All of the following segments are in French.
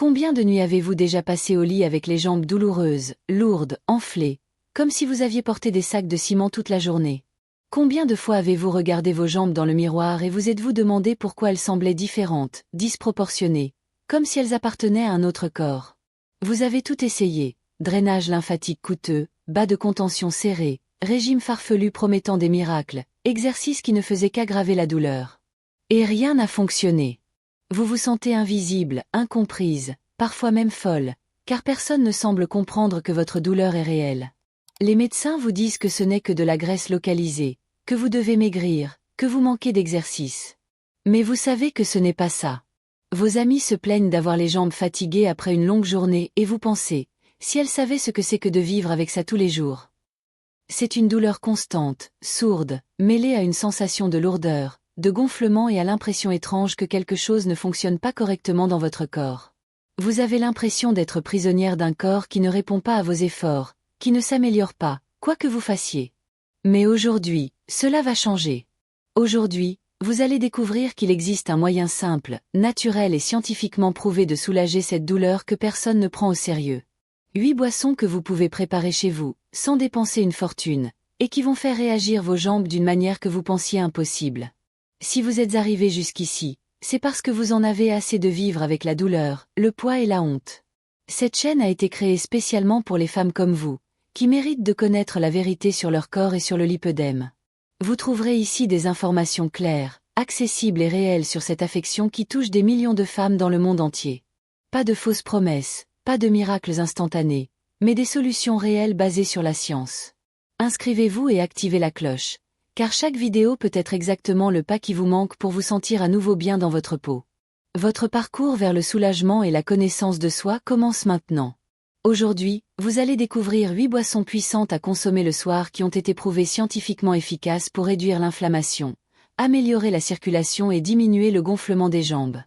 Combien de nuits avez-vous déjà passé au lit avec les jambes douloureuses, lourdes, enflées, comme si vous aviez porté des sacs de ciment toute la journée? Combien de fois avez-vous regardé vos jambes dans le miroir et vous êtes-vous demandé pourquoi elles semblaient différentes, disproportionnées, comme si elles appartenaient à un autre corps? Vous avez tout essayé, drainage lymphatique coûteux, bas de contention serré, régime farfelu promettant des miracles, exercices qui ne faisaient qu'aggraver la douleur. Et rien n'a fonctionné. Vous vous sentez invisible, incomprise, parfois même folle, car personne ne semble comprendre que votre douleur est réelle. Les médecins vous disent que ce n'est que de la graisse localisée, que vous devez maigrir, que vous manquez d'exercice. Mais vous savez que ce n'est pas ça. Vos amis se plaignent d'avoir les jambes fatiguées après une longue journée et vous pensez, si elles savaient ce que c'est que de vivre avec ça tous les jours. C'est une douleur constante, sourde, mêlée à une sensation de lourdeur, de gonflement et à l'impression étrange que quelque chose ne fonctionne pas correctement dans votre corps. Vous avez l'impression d'être prisonnière d'un corps qui ne répond pas à vos efforts, qui ne s'améliore pas, quoi que vous fassiez. Mais aujourd'hui, cela va changer. Aujourd'hui, vous allez découvrir qu'il existe un moyen simple, naturel et scientifiquement prouvé de soulager cette douleur que personne ne prend au sérieux. 8 boissons que vous pouvez préparer chez vous, sans dépenser une fortune, et qui vont faire réagir vos jambes d'une manière que vous pensiez impossible. Si vous êtes arrivé jusqu'ici, c'est parce que vous en avez assez de vivre avec la douleur, le poids et la honte. Cette chaîne a été créée spécialement pour les femmes comme vous, qui méritent de connaître la vérité sur leur corps et sur le lipœdème. Vous trouverez ici des informations claires, accessibles et réelles sur cette affection qui touche des millions de femmes dans le monde entier. Pas de fausses promesses, pas de miracles instantanés, mais des solutions réelles basées sur la science. Inscrivez-vous et activez la cloche, car chaque vidéo peut être exactement le pas qui vous manque pour vous sentir à nouveau bien dans votre peau. Votre parcours vers le soulagement et la connaissance de soi commence maintenant. Aujourd'hui, vous allez découvrir 8 boissons puissantes à consommer le soir qui ont été prouvées scientifiquement efficaces pour réduire l'inflammation, améliorer la circulation et diminuer le gonflement des jambes.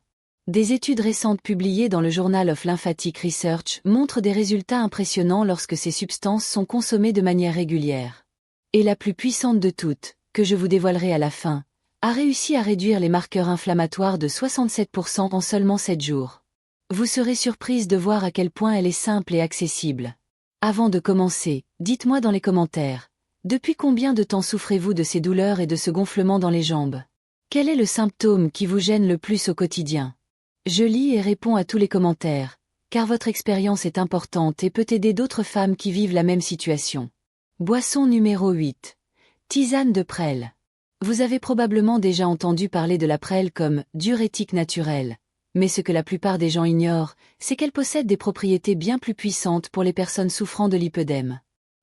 Des études récentes publiées dans le Journal of Lymphatic Research montrent des résultats impressionnants lorsque ces substances sont consommées de manière régulière. Et la plus puissante de toutes, que je vous dévoilerai à la fin, a réussi à réduire les marqueurs inflammatoires de 67% en seulement 7 jours. Vous serez surprise de voir à quel point elle est simple et accessible. Avant de commencer, dites-moi dans les commentaires, depuis combien de temps souffrez-vous de ces douleurs et de ce gonflement dans les jambes? Quel est le symptôme qui vous gêne le plus au quotidien? Je lis et réponds à tous les commentaires, car votre expérience est importante et peut aider d'autres femmes qui vivent la même situation. Boisson numéro 8. Tisane de prêle. Vous avez probablement déjà entendu parler de la prêle comme diurétique naturel, mais ce que la plupart des gens ignorent, c'est qu'elle possède des propriétés bien plus puissantes pour les personnes souffrant de lipœdème.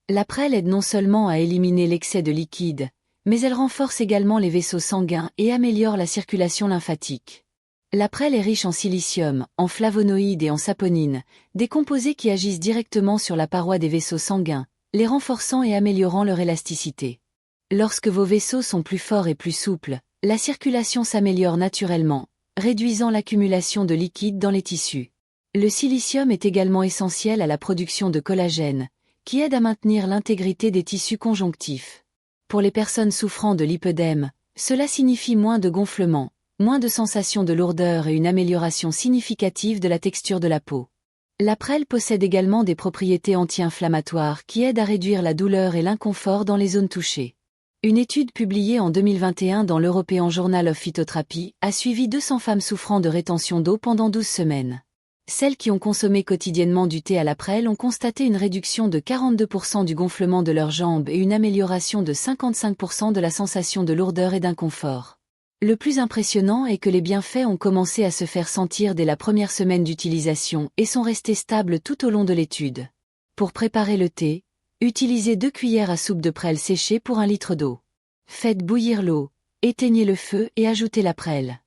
La prêle aide non seulement à éliminer l'excès de liquide, mais elle renforce également les vaisseaux sanguins et améliore la circulation lymphatique. La prêle est riche en silicium, en flavonoïdes et en saponine, des composés qui agissent directement sur la paroi des vaisseaux sanguins, les renforçant et améliorant leur élasticité. Lorsque vos vaisseaux sont plus forts et plus souples, la circulation s'améliore naturellement, réduisant l'accumulation de liquide dans les tissus. Le silicium est également essentiel à la production de collagène, qui aide à maintenir l'intégrité des tissus conjonctifs. Pour les personnes souffrant de lipœdème, cela signifie moins de gonflement, moins de sensation de lourdeur et une amélioration significative de la texture de la peau. La prêle possède également des propriétés anti-inflammatoires qui aident à réduire la douleur et l'inconfort dans les zones touchées. Une étude publiée en 2021 dans l'European Journal of Phytotherapy a suivi 200 femmes souffrant de rétention d'eau pendant 12 semaines. Celles qui ont consommé quotidiennement du thé à la prêle ont constaté une réduction de 42% du gonflement de leurs jambes et une amélioration de 55% de la sensation de lourdeur et d'inconfort. Le plus impressionnant est que les bienfaits ont commencé à se faire sentir dès la première semaine d'utilisation et sont restés stables tout au long de l'étude. Pour préparer le thé, utilisez 2 cuillères à soupe de prêle séchée pour 1 litre d'eau. Faites bouillir l'eau, éteignez le feu et ajoutez la prêle.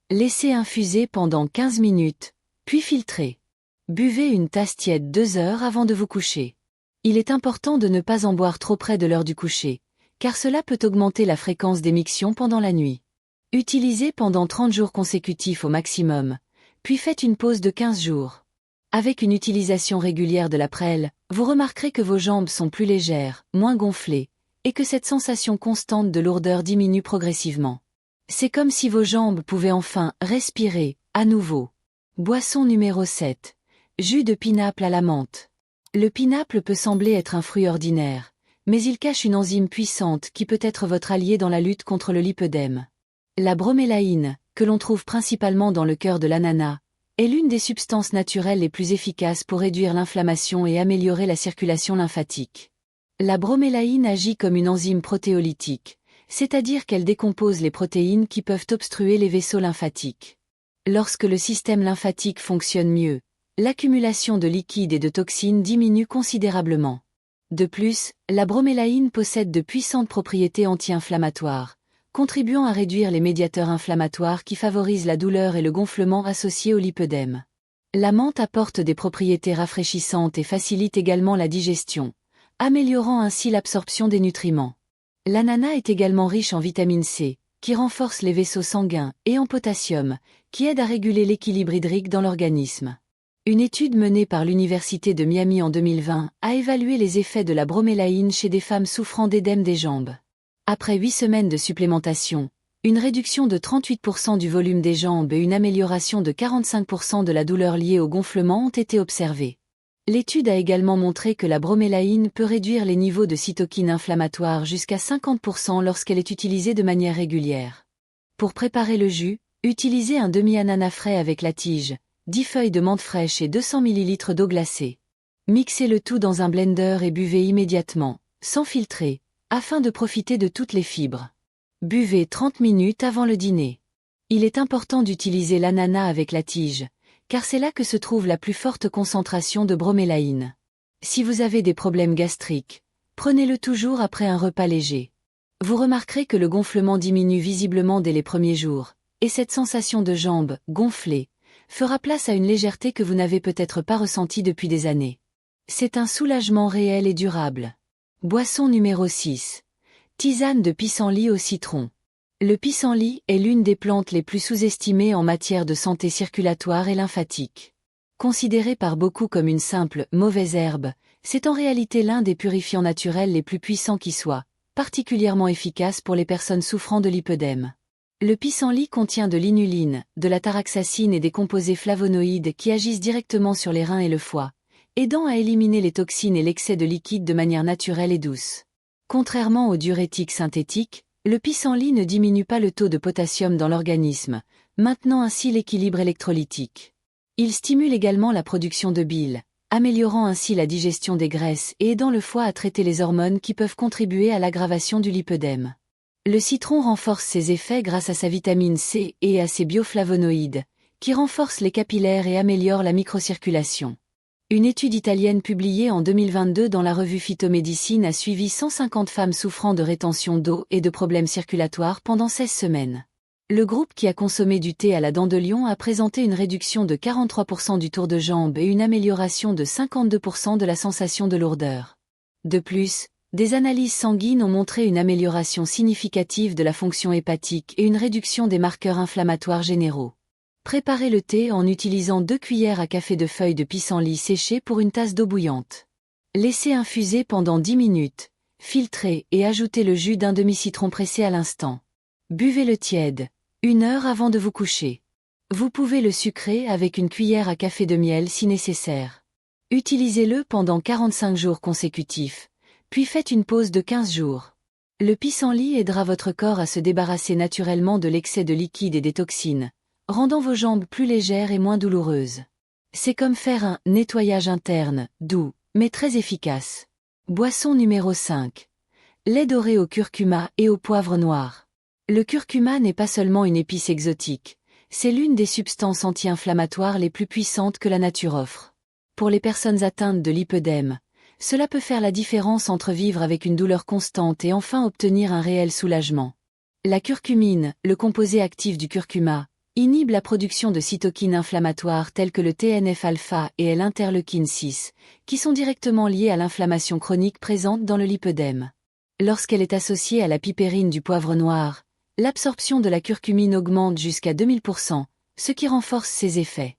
Laissez infuser pendant 15 minutes, puis filtrez. Buvez une tasse tiède 2 heures avant de vous coucher. Il est important de ne pas en boire trop près de l'heure du coucher, car cela peut augmenter la fréquence d'émictions pendant la nuit. Utilisez pendant 30 jours consécutifs au maximum, puis faites une pause de 15 jours. Avec une utilisation régulière de la prêle, vous remarquerez que vos jambes sont plus légères, moins gonflées, et que cette sensation constante de lourdeur diminue progressivement. C'est comme si vos jambes pouvaient enfin respirer, à nouveau. Boisson numéro 7. Jus de pinaple à la menthe. Le pinaple peut sembler être un fruit ordinaire, mais il cache une enzyme puissante qui peut être votre allié dans la lutte contre le lipœdème. La bromélaïne, que l'on trouve principalement dans le cœur de l'ananas, est l'une des substances naturelles les plus efficaces pour réduire l'inflammation et améliorer la circulation lymphatique. La bromélaïne agit comme une enzyme protéolytique, c'est-à-dire qu'elle décompose les protéines qui peuvent obstruer les vaisseaux lymphatiques. Lorsque le système lymphatique fonctionne mieux, l'accumulation de liquide et de toxines diminue considérablement. De plus, la bromélaïne possède de puissantes propriétés anti-inflammatoires, contribuant à réduire les médiateurs inflammatoires qui favorisent la douleur et le gonflement associés au lipœdème. La menthe apporte des propriétés rafraîchissantes et facilite également la digestion, améliorant ainsi l'absorption des nutriments. L'ananas est également riche en vitamine C, qui renforce les vaisseaux sanguins, et en potassium, qui aide à réguler l'équilibre hydrique dans l'organisme. Une étude menée par l'Université de Miami en 2020 a évalué les effets de la bromélaïne chez des femmes souffrant d'édème des jambes. Après 8 semaines de supplémentation, une réduction de 38% du volume des jambes et une amélioration de 45% de la douleur liée au gonflement ont été observées. L'étude a également montré que la bromélaïne peut réduire les niveaux de cytokines inflammatoires jusqu'à 50% lorsqu'elle est utilisée de manière régulière. Pour préparer le jus, utilisez un demi-ananas frais avec la tige, 10 feuilles de menthe fraîche et 200 ml d'eau glacée. Mixez le tout dans un blender et buvez immédiatement, sans filtrer, afin de profiter de toutes les fibres. Buvez 30 minutes avant le dîner. Il est important d'utiliser l'ananas avec la tige, car c'est là que se trouve la plus forte concentration de bromélaïne. Si vous avez des problèmes gastriques, prenez-le toujours après un repas léger. Vous remarquerez que le gonflement diminue visiblement dès les premiers jours, et cette sensation de jambes gonflées fera place à une légèreté que vous n'avez peut-être pas ressentie depuis des années. C'est un soulagement réel et durable. Boisson numéro 6. Tisane de pissenlit au citron. Le pissenlit est l'une des plantes les plus sous-estimées en matière de santé circulatoire et lymphatique. Considéré par beaucoup comme une simple mauvaise herbe, c'est en réalité l'un des purifiants naturels les plus puissants qui soit, particulièrement efficace pour les personnes souffrant de lipœdème. Le pissenlit contient de l'inuline, de la taraxacine et des composés flavonoïdes qui agissent directement sur les reins et le foie, aidant à éliminer les toxines et l'excès de liquide de manière naturelle et douce. Contrairement aux diurétiques synthétiques, le pissenlit ne diminue pas le taux de potassium dans l'organisme, maintenant ainsi l'équilibre électrolytique. Il stimule également la production de bile, améliorant ainsi la digestion des graisses et aidant le foie à traiter les hormones qui peuvent contribuer à l'aggravation du lipœdème. Le citron renforce ses effets grâce à sa vitamine C et à ses bioflavonoïdes, qui renforcent les capillaires et améliorent la microcirculation. Une étude italienne publiée en 2022 dans la revue Phytomédecine a suivi 150 femmes souffrant de rétention d'eau et de problèmes circulatoires pendant 16 semaines. Le groupe qui a consommé du thé à la dent de lion a présenté une réduction de 43% du tour de jambe et une amélioration de 52% de la sensation de lourdeur. De plus, des analyses sanguines ont montré une amélioration significative de la fonction hépatique et une réduction des marqueurs inflammatoires généraux. Préparez le thé en utilisant 2 cuillères à café de feuilles de pissenlit séchées pour une tasse d'eau bouillante. Laissez infuser pendant 10 minutes, filtrez et ajoutez le jus d'un demi-citron pressé à l'instant. Buvez-le tiède, 1 heure avant de vous coucher. Vous pouvez le sucrer avec une cuillère à café de miel si nécessaire. Utilisez-le pendant 45 jours consécutifs, puis faites une pause de 15 jours. Le pissenlit aidera votre corps à se débarrasser naturellement de l'excès de liquide et des toxines, rendant vos jambes plus légères et moins douloureuses. C'est comme faire un nettoyage interne, doux, mais très efficace. Boisson numéro 5. Lait doré au curcuma et au poivre noir. Le curcuma n'est pas seulement une épice exotique, c'est l'une des substances anti-inflammatoires les plus puissantes que la nature offre. Pour les personnes atteintes de lipœdème, cela peut faire la différence entre vivre avec une douleur constante et enfin obtenir un réel soulagement. La curcumine, le composé actif du curcuma, inhibe la production de cytokines inflammatoires telles que le TNF-alpha et l'interleukine 6, qui sont directement liées à l'inflammation chronique présente dans le lipœdème. Lorsqu'elle est associée à la pipérine du poivre noir, l'absorption de la curcumine augmente jusqu'à 2000%, ce qui renforce ses effets.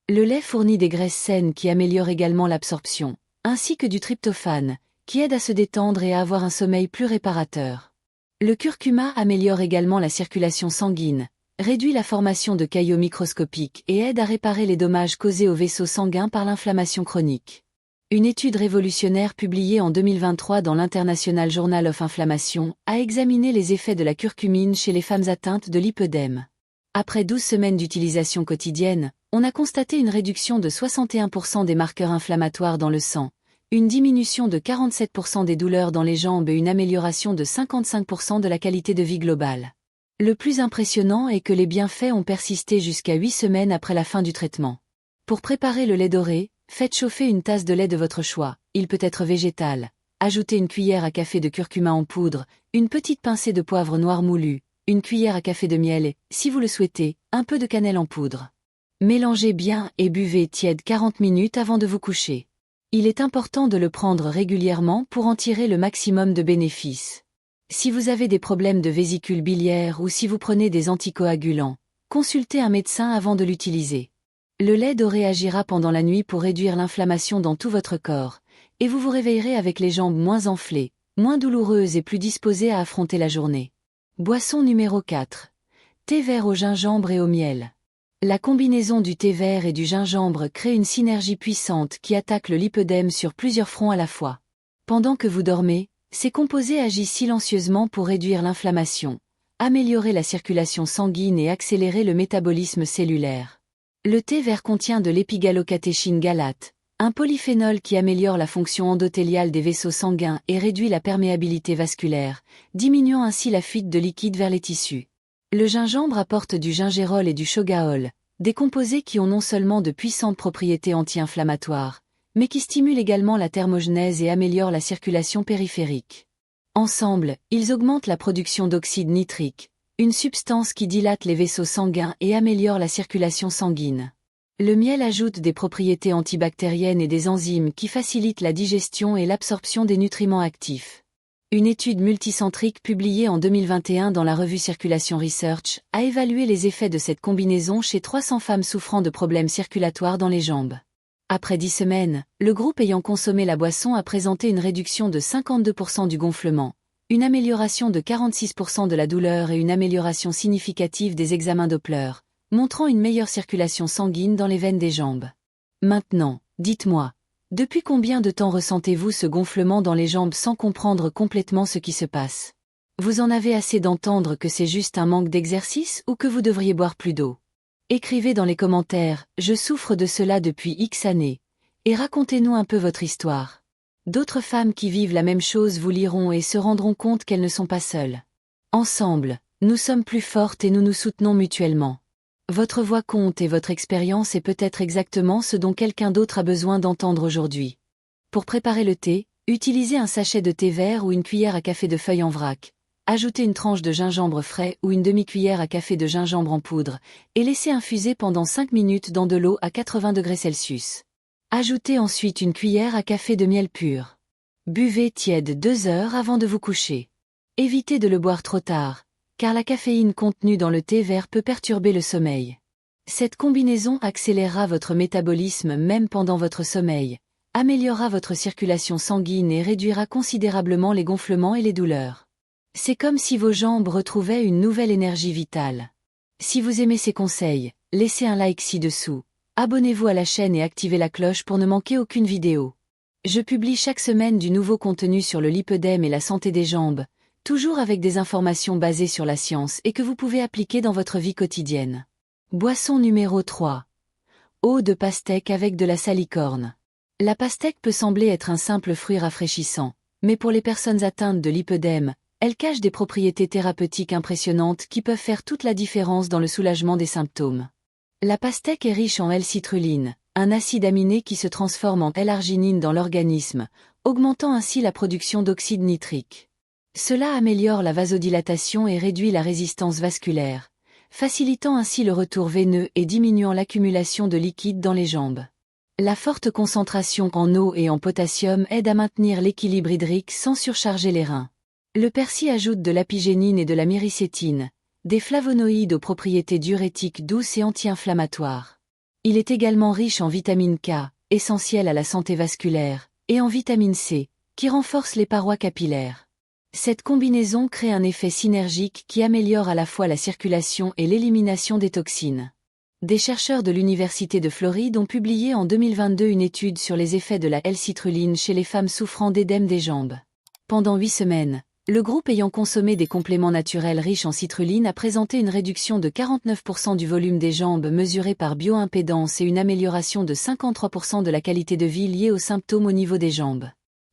Le lait fournit des graisses saines qui améliorent également l'absorption, ainsi que du tryptophane, qui aide à se détendre et à avoir un sommeil plus réparateur. Le curcuma améliore également la circulation sanguine, réduit la formation de caillots microscopiques et aide à réparer les dommages causés aux vaisseaux sanguins par l'inflammation chronique. Une étude révolutionnaire publiée en 2023 dans l'International Journal of Inflammation a examiné les effets de la curcumine chez les femmes atteintes de lipœdème. Après 12 semaines d'utilisation quotidienne, on a constaté une réduction de 61% des marqueurs inflammatoires dans le sang, une diminution de 47% des douleurs dans les jambes et une amélioration de 55% de la qualité de vie globale. Le plus impressionnant est que les bienfaits ont persisté jusqu'à 8 semaines après la fin du traitement. Pour préparer le lait doré, faites chauffer une tasse de lait de votre choix, il peut être végétal. Ajoutez une cuillère à café de curcuma en poudre, une petite pincée de poivre noir moulu, une cuillère à café de miel et, si vous le souhaitez, un peu de cannelle en poudre. Mélangez bien et buvez tiède 40 minutes avant de vous coucher. Il est important de le prendre régulièrement pour en tirer le maximum de bénéfices. Si vous avez des problèmes de vésicule biliaire ou si vous prenez des anticoagulants, consultez un médecin avant de l'utiliser. Le lait doré agira pendant la nuit pour réduire l'inflammation dans tout votre corps, et vous vous réveillerez avec les jambes moins enflées, moins douloureuses et plus disposées à affronter la journée. Boisson numéro 4. Thé vert au gingembre et au miel. La combinaison du thé vert et du gingembre crée une synergie puissante qui attaque le lipœdème sur plusieurs fronts à la fois. Pendant que vous dormez, ces composés agissent silencieusement pour réduire l'inflammation, améliorer la circulation sanguine et accélérer le métabolisme cellulaire. Le thé vert contient de l'épigalocatéchine galate, un polyphénol qui améliore la fonction endothéliale des vaisseaux sanguins et réduit la perméabilité vasculaire, diminuant ainsi la fuite de liquide vers les tissus. Le gingembre apporte du gingérol et du shogaol, des composés qui ont non seulement de puissantes propriétés anti-inflammatoires, mais qui stimulent également la thermogenèse et améliorent la circulation périphérique. Ensemble, ils augmentent la production d'oxyde nitrique, une substance qui dilate les vaisseaux sanguins et améliore la circulation sanguine. Le miel ajoute des propriétés antibactériennes et des enzymes qui facilitent la digestion et l'absorption des nutriments actifs. Une étude multicentrique publiée en 2021 dans la revue Circulation Research a évalué les effets de cette combinaison chez 300 femmes souffrant de problèmes circulatoires dans les jambes. Après 10 semaines, le groupe ayant consommé la boisson a présenté une réduction de 52% du gonflement, une amélioration de 46% de la douleur et une amélioration significative des examens Doppler, montrant une meilleure circulation sanguine dans les veines des jambes. Maintenant, dites-moi, depuis combien de temps ressentez-vous ce gonflement dans les jambes sans comprendre complètement ce qui se passe? Vous en avez assez d'entendre que c'est juste un manque d'exercice ou que vous devriez boire plus d'eau? Écrivez dans les commentaires « Je souffre de cela depuis X années » et racontez-nous un peu votre histoire. D'autres femmes qui vivent la même chose vous liront et se rendront compte qu'elles ne sont pas seules. Ensemble, nous sommes plus fortes et nous nous soutenons mutuellement. Votre voix compte et votre expérience est peut-être exactement ce dont quelqu'un d'autre a besoin d'entendre aujourd'hui. Pour préparer le thé, utilisez un sachet de thé vert ou une cuillère à café de feuilles en vrac. Ajoutez une tranche de gingembre frais ou une demi-cuillère à café de gingembre en poudre et laissez infuser pendant 5 minutes dans de l'eau à 80 degrés Celsius. Ajoutez ensuite une cuillère à café de miel pur. Buvez tiède 2 heures avant de vous coucher. Évitez de le boire trop tard, car la caféine contenue dans le thé vert peut perturber le sommeil. Cette combinaison accélérera votre métabolisme même pendant votre sommeil, améliorera votre circulation sanguine et réduira considérablement les gonflements et les douleurs. C'est comme si vos jambes retrouvaient une nouvelle énergie vitale. Si vous aimez ces conseils, laissez un like ci-dessous. Abonnez-vous à la chaîne et activez la cloche pour ne manquer aucune vidéo. Je publie chaque semaine du nouveau contenu sur le lipœdème et la santé des jambes, toujours avec des informations basées sur la science et que vous pouvez appliquer dans votre vie quotidienne. Boisson numéro 3. Eau de pastèque avec de la salicorne. La pastèque peut sembler être un simple fruit rafraîchissant, mais pour les personnes atteintes de lipœdème, elle cache des propriétés thérapeutiques impressionnantes qui peuvent faire toute la différence dans le soulagement des symptômes. La pastèque est riche en L-citrulline, un acide aminé qui se transforme en L-arginine dans l'organisme, augmentant ainsi la production d'oxyde nitrique. Cela améliore la vasodilatation et réduit la résistance vasculaire, facilitant ainsi le retour veineux et diminuant l'accumulation de liquide dans les jambes. La forte concentration en eau et en potassium aide à maintenir l'équilibre hydrique sans surcharger les reins. Le persil ajoute de l'apigénine et de la myricétine, des flavonoïdes aux propriétés diurétiques douces et anti-inflammatoires. Il est également riche en vitamine K, essentielle à la santé vasculaire, et en vitamine C, qui renforce les parois capillaires. Cette combinaison crée un effet synergique qui améliore à la fois la circulation et l'élimination des toxines. Des chercheurs de l'Université de Floride ont publié en 2022 une étude sur les effets de la L-citrulline chez les femmes souffrant d'édème des jambes. Pendant 8 semaines, le groupe ayant consommé des compléments naturels riches en citrulline a présenté une réduction de 49% du volume des jambes mesuré par bioimpédance et une amélioration de 53% de la qualité de vie liée aux symptômes au niveau des jambes.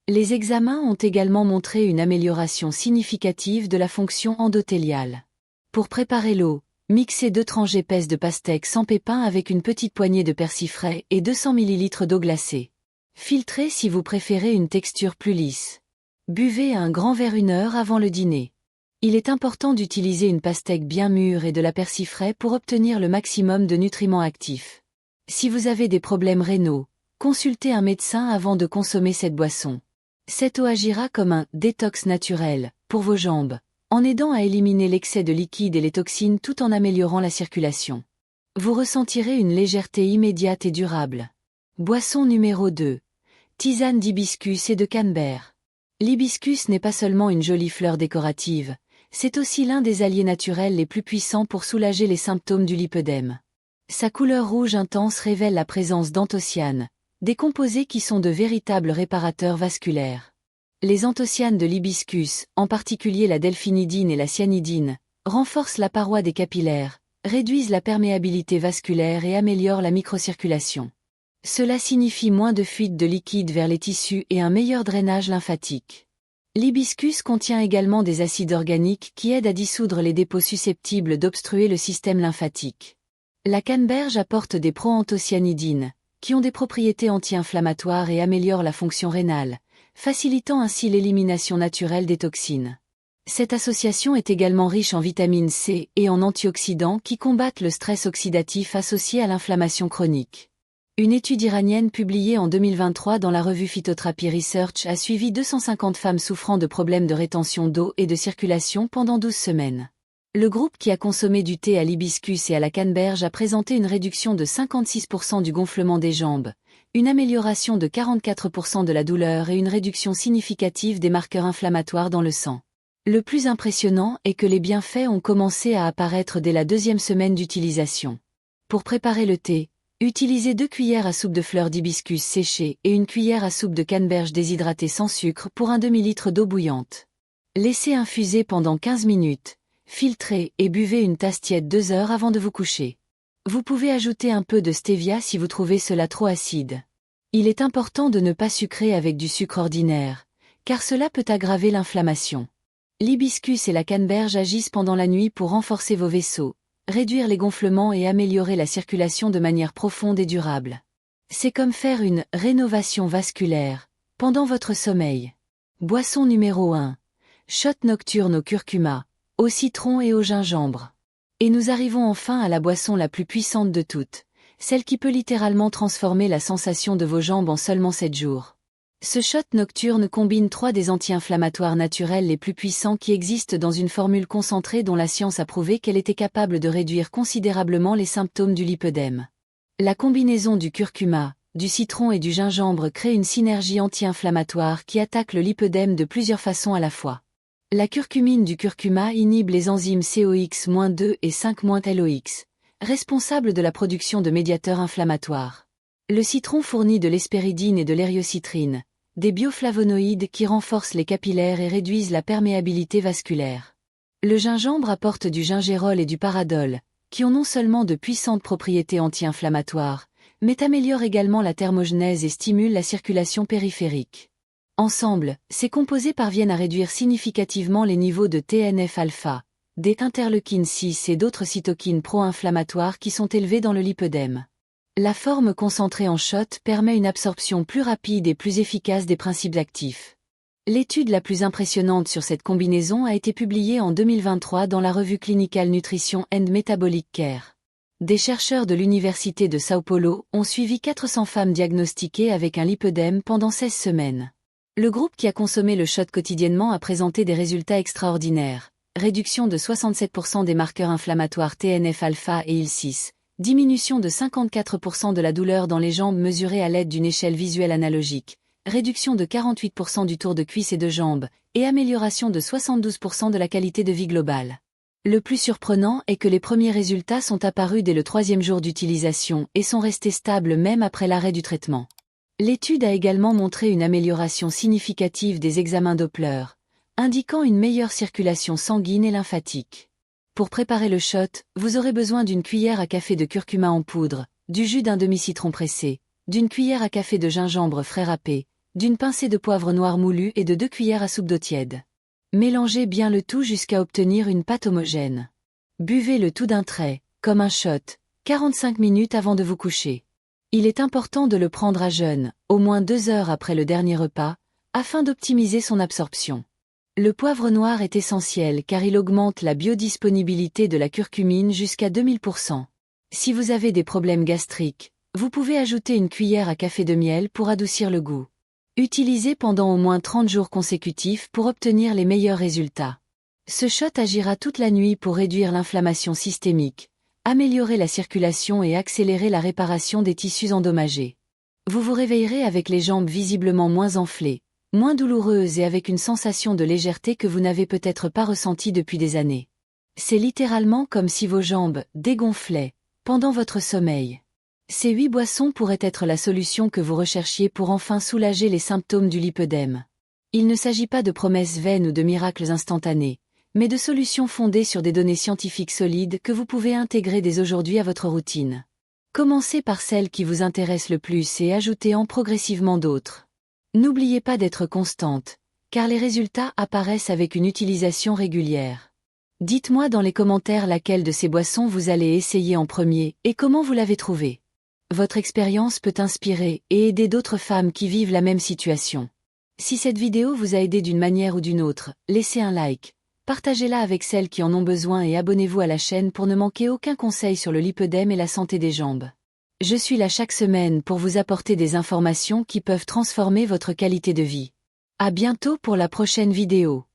Les examens ont également montré une amélioration significative de la fonction endothéliale. Pour préparer l'eau, mixez 2 tranches épaisses de pastèque sans pépins avec une petite poignée de persil frais et 200 ml d'eau glacée. Filtrez si vous préférez une texture plus lisse. Buvez un grand verre 1 heure avant le dîner. Il est important d'utiliser une pastèque bien mûre et de la persil frais pour obtenir le maximum de nutriments actifs. Si vous avez des problèmes rénaux, consultez un médecin avant de consommer cette boisson. Cette eau agira comme un « détox naturel » pour vos jambes, en aidant à éliminer l'excès de liquide et les toxines tout en améliorant la circulation. Vous ressentirez une légèreté immédiate et durable. Boisson numéro 2. Tisane d'hibiscus et de canneberge. L'hibiscus n'est pas seulement une jolie fleur décorative, c'est aussi l'un des alliés naturels les plus puissants pour soulager les symptômes du lipœdème. Sa couleur rouge intense révèle la présence d'anthocyanes, des composés qui sont de véritables réparateurs vasculaires. Les anthocyanes de l'hibiscus, en particulier la delphinidine et la cyanidine, renforcent la paroi des capillaires, réduisent la perméabilité vasculaire et améliorent la microcirculation. Cela signifie moins de fuite de liquide vers les tissus et un meilleur drainage lymphatique. L'hibiscus contient également des acides organiques qui aident à dissoudre les dépôts susceptibles d'obstruer le système lymphatique. La canneberge apporte des proanthocyanidines, qui ont des propriétés anti-inflammatoires et améliorent la fonction rénale, facilitant ainsi l'élimination naturelle des toxines. Cette association est également riche en vitamine C et en antioxydants qui combattent le stress oxydatif associé à l'inflammation chronique. Une étude iranienne publiée en 2023 dans la revue Phytotherapy Research a suivi 250 femmes souffrant de problèmes de rétention d'eau et de circulation pendant 12 semaines. Le groupe qui a consommé du thé à l'hibiscus et à la canneberge a présenté une réduction de 56% du gonflement des jambes, une amélioration de 44% de la douleur et une réduction significative des marqueurs inflammatoires dans le sang. Le plus impressionnant est que les bienfaits ont commencé à apparaître dès la 2e semaine d'utilisation. Pour préparer le thé, utilisez 2 cuillères à soupe de fleurs d'hibiscus séchées et 1 cuillère à soupe de canneberge déshydratée sans sucre pour un demi-litre d'eau bouillante. Laissez infuser pendant 15 minutes. Filtrez et buvez une tasse tiède 2 heures avant de vous coucher. Vous pouvez ajouter un peu de stevia si vous trouvez cela trop acide. Il est important de ne pas sucrer avec du sucre ordinaire, car cela peut aggraver l'inflammation. L'hibiscus et la canneberge agissent pendant la nuit pour renforcer vos vaisseaux, réduire les gonflements et améliorer la circulation de manière profonde et durable. C'est comme faire une rénovation vasculaire pendant votre sommeil. Boisson numéro 1. Shot nocturne au curcuma, au citron et au gingembre. Et nous arrivons enfin à la boisson la plus puissante de toutes, celle qui peut littéralement transformer la sensation de vos jambes en seulement 7 jours. Ce shot nocturne combine 3 des anti-inflammatoires naturels les plus puissants qui existent dans une formule concentrée dont la science a prouvé qu'elle était capable de réduire considérablement les symptômes du lipœdème. La combinaison du curcuma, du citron et du gingembre crée une synergie anti-inflammatoire qui attaque le lipœdème de plusieurs façons à la fois. La curcumine du curcuma inhibe les enzymes COX-2 et 5-LOX, responsables de la production de médiateurs inflammatoires. Le citron fournit de l'hespéridine et de l'hériocitrine, des bioflavonoïdes qui renforcent les capillaires et réduisent la perméabilité vasculaire. Le gingembre apporte du gingérol et du paradol, qui ont non seulement de puissantes propriétés anti-inflammatoires, mais améliorent également la thermogenèse et stimulent la circulation périphérique. Ensemble, ces composés parviennent à réduire significativement les niveaux de TNF-alpha, des interleukines 6 et d'autres cytokines pro-inflammatoires qui sont élevés dans le lipœdème. La forme concentrée en shot permet une absorption plus rapide et plus efficace des principes actifs. L'étude la plus impressionnante sur cette combinaison a été publiée en 2023 dans la revue Clinical Nutrition and Metabolic Care. Des chercheurs de l'Université de São Paulo ont suivi 400 femmes diagnostiquées avec un lipœdème pendant 16 semaines. Le groupe qui a consommé le shot quotidiennement a présenté des résultats extraordinaires. Réduction de 67% des marqueurs inflammatoires TNF-alpha et IL-6, diminution de 54% de la douleur dans les jambes mesurée à l'aide d'une échelle visuelle analogique, réduction de 48% du tour de cuisse et de jambes, et amélioration de 72% de la qualité de vie globale. Le plus surprenant est que les premiers résultats sont apparus dès le 3e jour d'utilisation et sont restés stables même après l'arrêt du traitement. L'étude a également montré une amélioration significative des examens Doppler, indiquant une meilleure circulation sanguine et lymphatique. Pour préparer le shot, vous aurez besoin d'une cuillère à café de curcuma en poudre, du jus d'un demi-citron pressé, d'une cuillère à café de gingembre frais râpé, d'une pincée de poivre noir moulu et de 2 cuillères à soupe d'eau tiède. Mélangez bien le tout jusqu'à obtenir une pâte homogène. Buvez le tout d'un trait, comme un shot, 45 minutes avant de vous coucher. Il est important de le prendre à jeun, au moins 2 heures après le dernier repas, afin d'optimiser son absorption. Le poivre noir est essentiel car il augmente la biodisponibilité de la curcumine jusqu'à 2000%. Si vous avez des problèmes gastriques, vous pouvez ajouter une cuillère à café de miel pour adoucir le goût. Utilisez pendant au moins 30 jours consécutifs pour obtenir les meilleurs résultats. Ce shot agira toute la nuit pour réduire l'inflammation systémique, améliorer la circulation et accélérer la réparation des tissus endommagés. Vous vous réveillerez avec les jambes visiblement moins enflées, moins douloureuses et avec une sensation de légèreté que vous n'avez peut-être pas ressentie depuis des années. C'est littéralement comme si vos jambes dégonflaient pendant votre sommeil. Ces 8 boissons pourraient être la solution que vous recherchiez pour enfin soulager les symptômes du lipœdème. Il ne s'agit pas de promesses vaines ou de miracles instantanés, mais de solutions fondées sur des données scientifiques solides que vous pouvez intégrer dès aujourd'hui à votre routine. Commencez par celles qui vous intéressent le plus et ajoutez-en progressivement d'autres. N'oubliez pas d'être constante, car les résultats apparaissent avec une utilisation régulière. Dites-moi dans les commentaires laquelle de ces boissons vous allez essayer en premier et comment vous l'avez trouvée. Votre expérience peut inspirer et aider d'autres femmes qui vivent la même situation. Si cette vidéo vous a aidé d'une manière ou d'une autre, laissez un like, partagez-la avec celles qui en ont besoin et abonnez-vous à la chaîne pour ne manquer aucun conseil sur le lipœdème et la santé des jambes. Je suis là chaque semaine pour vous apporter des informations qui peuvent transformer votre qualité de vie. À bientôt pour la prochaine vidéo.